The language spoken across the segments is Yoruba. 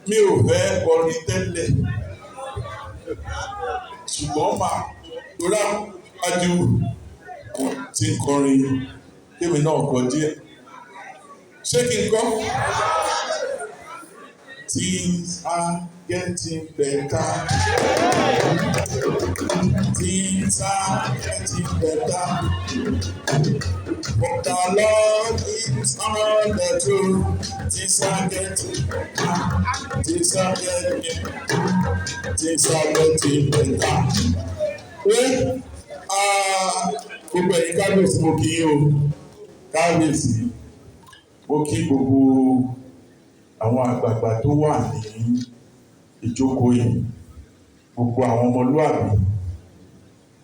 mi ò fẹ́ kọrin tẹ́lẹ̀ ṣùgbọ́n màá lórí àjù tí ń kọrin kémi náà kọ díẹ̀ ṣé kí n kọ́? Things are getting better. Things are getting better. But the Lord is on the throne. Things are getting better. Things are getting better. Gbogbo ẹ̀yin kábíyèsí mo kí yín o. Kábíyèsí mo kí gbogbo àwọn àgbààgbà tó wà ní ìjókòó yìí, gbogbo àwọn ọmọlúàbí.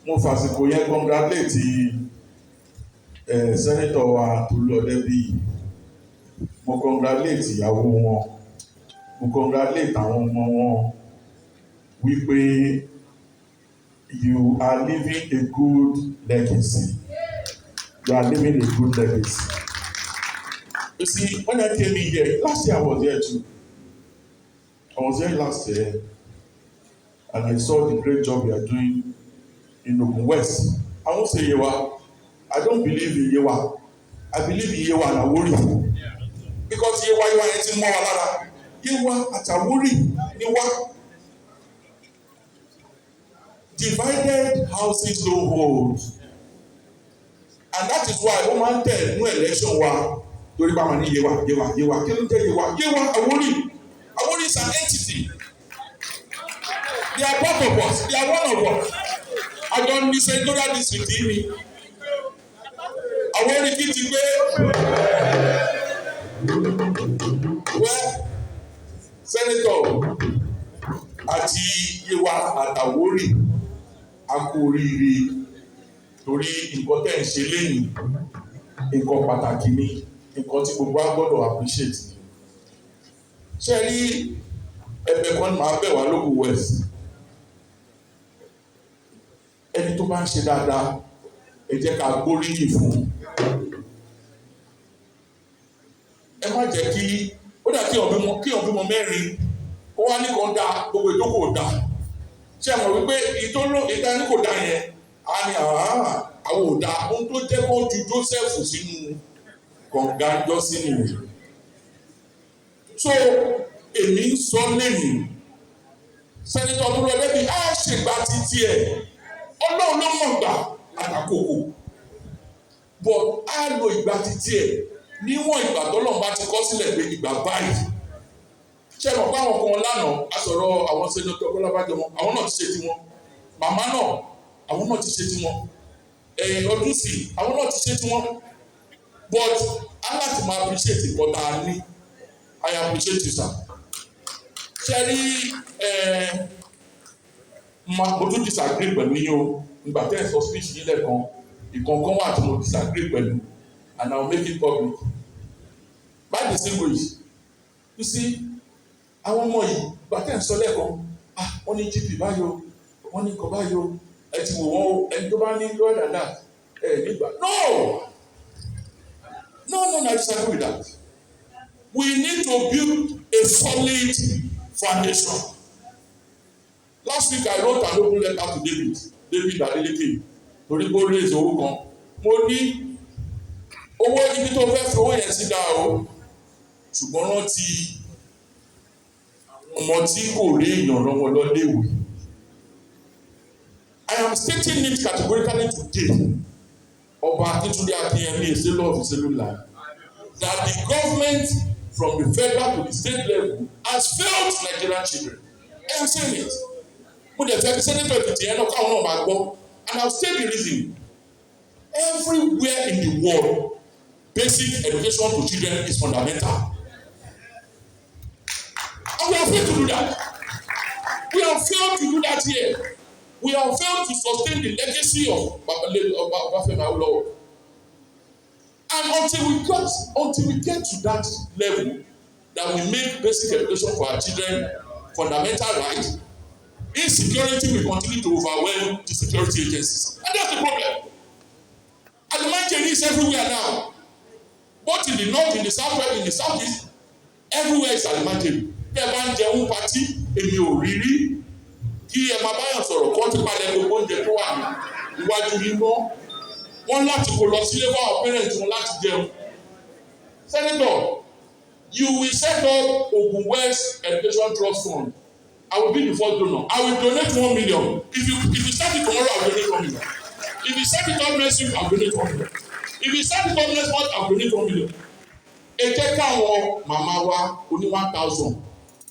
Mo fàsìkò yẹn congratulate sẹ́nẹ́tọ̀ wa Tolú Ọdẹ́bíyì. Mo congratulate ìyàwó wọn. Mo congratulate àwọn ọmọ wọn wípé you are leaving a good legacy. You are leaving a good legacy. You see, when I came in here, last year I was here too. I was here last year and I saw the great job we are doing in Ogun West. I won't say Yewa. I don't believe in Yewa. I believe in Yewa and Awori. Because Yewa is more Alara. Yewa at Awori, Yewa. Divided houses don't hold. And that is why woman tell no election wa torí bá ma ní Yewa kí ló ń jẹ́ Yewa Awori is an entity. They are both of us. They are one of us. I don't listen to that district ni. Awori kí ti gbé. Well, Senator àti Yewa àtàwórì a kú oríire torí nǹkan tẹ̀ ń ṣe lẹ́yìn nǹkan pàtàkì ni nǹkan tí gbogbo wa gbọ́dọ̀ appreciate. Ṣé rí ẹ̀bẹ̀ kan máa bẹ̀ wá lóko West? Ẹni tó bá ń ṣe dáadáa ẹ jẹ́ ká gbóríyìn fún. Ẹ má jẹ́ kí ó dà kí ọ̀bímọ mẹ́rin ó wá ní kan dá gbogbo ìdókòwò dá. Ṣé ẹ mọ̀ wípé ìdání kò dá yẹn á ní àwọn ò dá ohun tó jẹ́ kó ju Joseph sínú kànga jọ́sìn nìyẹn. So èmi ń sọ lẹ́yìn Sẹ́nitọ̀ Tolú Ọdẹ́bíyì á ṣègbà títí ẹ̀ Ọlọ́run ló mọ̀ gbà àtàkókò but á lo ìgbà títí ẹ̀ níwọ̀n ìgbà tọ́lọ́run bá ti kọ́ sílẹ̀ pé ìgbà báyìí. Ṣé ẹ mọ̀ pé àwọn kan lánàá a sọ̀rọ̀ àwọn Sẹ́nitọ̀ Bọ́lábàjọ́ wọn àwọn náà ti ṣe tiwọn, màmá náà àwọn náà ti ṣe tiwọn, ọdún sí àwọn náà ti ṣe tiwọn but I like to appreciate it but I appreciate you sir. Ṣé rí mo tún disagree pẹ̀lú yín o nígbà tẹ́ ẹ̀ sọ speech yín lẹ́ẹ̀kan ìkọ̀ọ̀kan wà tí mo disagree pẹ̀lú and I will make it public. By the same way, you see àwọn ọmọ yìí nígbà tẹ́ ẹ̀ sọ lẹ́ẹ̀kan wọ́n ní GP báyọ̀ wọ́n ní kọ́ báyọ̀ ẹ ti wò wọ́n ẹni tó bá ní lọ́ọ̀dà náà nígbà no, I disagree with that. We need to build a solid foundation. Last week I wrote an open letter to David Adeleke torí kó raise owó kan. Mo ní owó ibi tó fẹ́ fi owó yẹn sí dáa o ṣùgbọ́n rántí ọmọ tí kò rí èèyàn lọ́wọ́ lọ́léèwé. I am stating it categorically today. Ọba Akíntúndé Akínyẹmí Èsèlú of Èsèlú land that the government from the federal to the state level has failed Nigerian children. I am saying it. Mo dẹ̀ fẹ́ Senator Èkìtì yẹn náà káwọn náà máa gbọ́ and I will state the reason. Everywhere in the world, basic education to children is fundamental. And we have failed to do that. We have failed to do that here. We have failed to sustain the legacy of Obafemi Awolowo. And until we get to that level, that we make basic education for our children fundamental right, insecurity will continue to overwhelm the security agencies. And that's the problem. And the man is everywhere now. Both in the north, in the southwest, in the southeast, everywhere is alimentary. tẹ́ bá ń jẹun patí èmi ò rí rí kí ẹ máa báyọ̀ sọ̀rọ̀ kọ́ ti palẹ̀ gbogbo oúnjẹ tó wà ní iwájú yín mọ́ wọ́n láti kó lọ sílé fáwọn parents wọn láti jẹun. Senator, you will set up Ogun West Education Trust Fund. I will be the first donor. I will donate 1 million. If you start it tomorrow, I will donate 1 million. If you start it up next week, I will donate 1 million. If you start it up next month, I will donate 1 million. Ẹ jẹ́ káwọn màmá wa oní 1,000,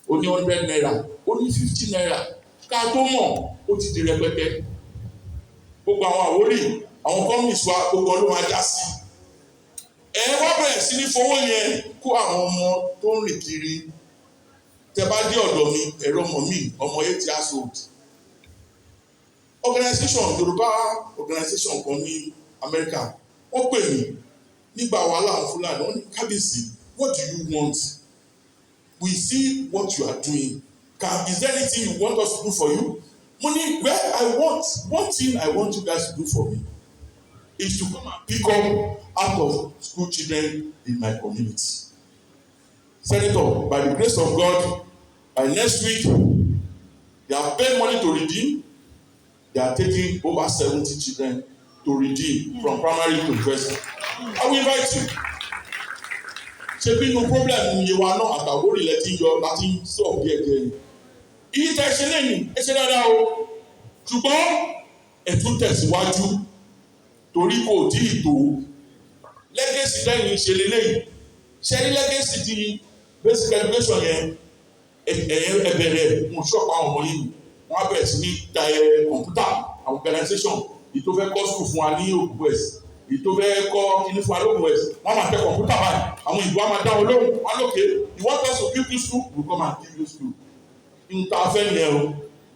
oní 100 naira, oní 50 naira, ká tó mọ̀ ó ti di rẹpẹtẹ. Gbogbo àwọn àwòrán àwọn companies wa gbogbo ló máa já sí. Ẹ wá bẹ̀rẹ̀ sí ní fowó yẹn kó àwọn ọmọ tó ń rìn kiri. Tẹ bá dé ọ̀dọ̀ mi, ẹ̀rọ ọmọ mi, ọmọ 8 years old. Organization Yorùbá organization kan ní America, wọ́n pè mí nígbà wàhálà àwọn Fúlàní, wọ́n ní Kábíyèsí, what do you want? We see what you are doing. Is there anything you want us to do for you? Money, well, one thing I want you guys to do for me is to come and pick up out of school children in my community. Senator, by the grace of God, by next week, they have paid money to redeem. They are taking over 70 children to redeem from primary to university. I will invite you. Ṣé bí no problem iye wa náà àtàwọn ilẹ̀ tí ń yọ láti sọ̀ díẹ̀díẹ̀ ni. Iye tẹ̀ ṣe lẹ́yìn ẹ ṣe dáadáa o. Ṣùgbọ́n ẹ̀tún tẹ̀síwájú torí kò tí ì tó. Legacy lẹ́yìn ṣe lélẹ́yìn. Ṣé ní legacy ti basic education yẹn ẹ̀bẹ̀rẹ̀ mo ṣọ́ọ̀pù àwọn ọmọ yìí. Wọ́n á bẹ̀rẹ̀ sí ní kọ̀ǹpútà organization èyí tó fẹ́ kọ́ school fún wa ní Ogun West. Èyí tó fẹ́ kọ́ kíní fún wa lóògùn West. Wọ́n máa tẹ kọ̀ǹpútà báyìí. Àwọn ìbò á máa dá wọn lóhùn. Wọ́n á lókè. You want us to give you school? We come and give you school. Nta fẹ́ yẹn o.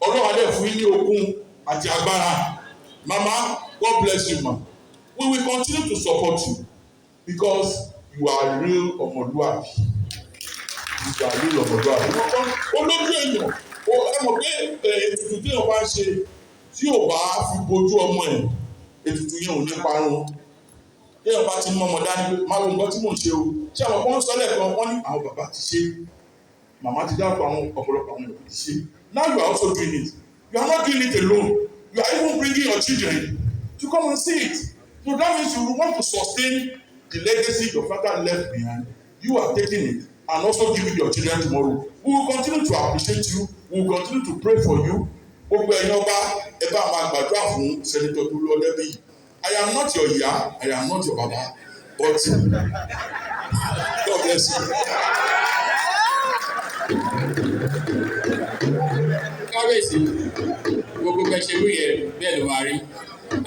Ọlọ́run adé fún yín ní okun àti agbára. Mama, God bless you, ma. We will continue to support you because you are real ọmọlúwàbí. You are real ọmọlúwàbí. Olójú èèyàn, ẹ mọ̀ pé ètùtù tí wọ́n bá ń ṣe tí ò bá fi bojú ọmọ ẹ̀, ètùtù yẹn ò ní parun. Bí wọ́n bá ti mọ ọmọ dání, máa wo nǹkan tí mò ń ṣe o. Ṣé àwọn kan sọ lẹ́ẹ̀kan wọ́n ní àwọn bàbá ti ṣe, màmá ti dáhùn àwọn ọ̀pọ̀lọpọ̀ àwọn èèyàn ti ṣe. Now you are also doing it. You are not doing it alone. You are even bringing your children to come and see it. So that means you want to sustain the legacy your father left behind. You are taking it and also giving your children tomorrow. We will continue to appreciate you. We will continue to pray for you. Gbogbo ẹ̀yin ọba ẹ bá máa gbàdúrà fún Senator Tolu Ọdẹ́bíyì. I am not your ìyá, I am not your baba, but God bless you. Kábíyèsí, gbogbo kẹ̀kẹ́ yẹ bẹ́ẹ̀ ló máa rí.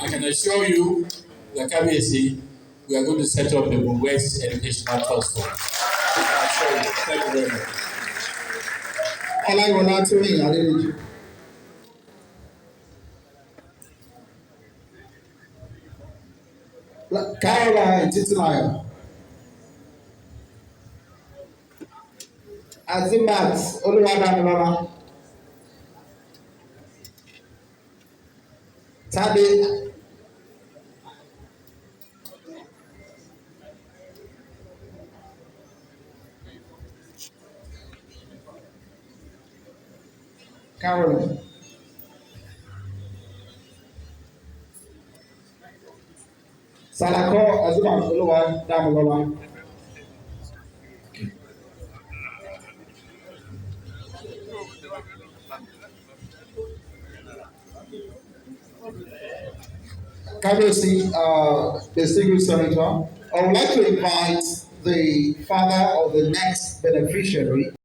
I can assure you that Kábíyèsí, we are going to set up the Ogun West Educational Trust Fund. I assure you. Thank you very much. Ọláyíwọlá Tóyìn Adédèjì. Caroline Titilayo. Azimat Olúwadámilọ́lá. Tade Caroline. Salako Azimat Olúwadámilọ́lá. Kábíyèsí, distinguished senator, I would like to invite the father of the next beneficiary.